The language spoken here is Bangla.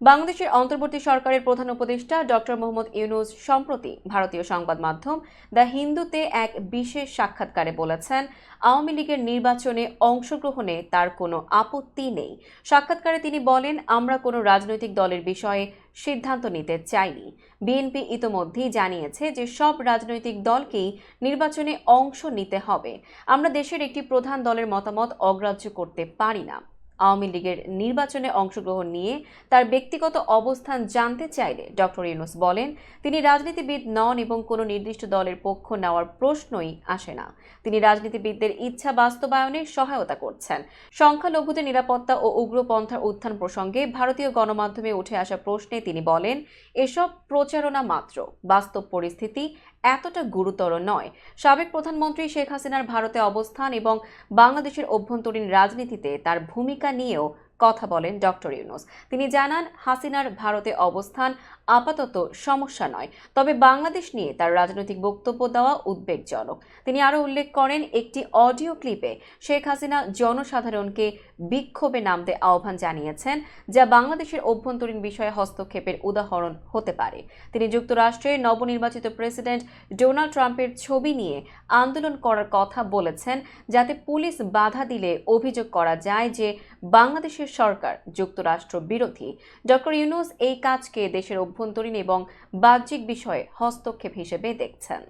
বাংলাদেশের অন্তর্বর্তী সরকারের প্রধান উপদেষ্টা ডক্টর মোহাম্মদ ইউনূস সম্প্রতি ভারতীয় সংবাদ মাধ্যম দ্য হিন্দুতে এক বিশেষ সাক্ষাৎকারে বলেছেন, আওয়ামী লীগের নির্বাচনে অংশগ্রহণে তার কোনো আপত্তি নেই। সাক্ষাৎকারে তিনি বলেন, আমরা কোনো রাজনৈতিক দলের বিষয়ে সিদ্ধান্ত নিতে চাইনি। বিএনপি ইতোমধ্যেই জানিয়েছে যে সব রাজনৈতিক দলকেই নির্বাচনে অংশ নিতে হবে। আমরা দেশের একটি প্রধান দলের মতামত অগ্রাহ্য করতে পারি না। আওয়ামী লীগের নির্বাচনে অংশগ্রহণ নিয়ে তার ব্যক্তিগত অবস্থান জানতে চাইলে ডক্টর ইউনূস বলেন, তিনি রাজনীতিবিদ নন এবং কোনো নির্দিষ্ট দলের পক্ষ নেওয়ার প্রশ্নই আসে না। তিনি রাজনীতিবিদদের ইচ্ছা বাস্তবায়নে সহায়তা করছেন। সংখ্যালঘুদের নিরাপত্তা ও উগ্রপন্থার উত্থান প্রসঙ্গে ভারতীয় গণমাধ্যমে উঠে আসা প্রশ্নে তিনি বলেন, এসব প্রচারণা মাত্র, বাস্তব পরিস্থিতি এতটা গুরুতর নয়। সাবেক প্রধানমন্ত্রী শেখ হাসিনার ভারতে অবস্থান এবং বাংলাদেশের অভ্যন্তরীণ রাজনীতিতে তার ভূমিকা নিয়েও কথা বলেন ডক্টর ইউনূস। তিনি জানান, হাসিনার ভারতে অবস্থান আপাতত সমস্যা নয়, তবে বাংলাদেশ নিয়ে তার রাজনৈতিক বক্তব্য দেওয়া উদ্বেগজনক। তিনি আরও উল্লেখ করেন, একটি অডিও ক্লিপে শেখ হাসিনা জনসাধারণকে বিক্ষোভে নামতে আহ্বান জানিয়েছেন, যা বাংলাদেশের অভ্যন্তরীণ বিষয়ে হস্তক্ষেপের উদাহরণ হতে পারে। তিনি যুক্তরাষ্ট্রের নবনির্বাচিত প্রেসিডেন্ট ডোনাল্ড ট্রাম্পের ছবি নিয়ে আন্দোলন করার কথা বলেছেন, যাতে পুলিশ বাধা দিলে অভিযোগ করা যায় যে বাংলাদেশের সরকার যুক্তরাষ্ট্র বিরোধী। ডক্টর ইউনূস এই কাজকে দেশের অভ্যন্তরীণ এবং বাহ্যিক বিষয়ে হস্তক্ষেপ হিসেবে দেখছেন।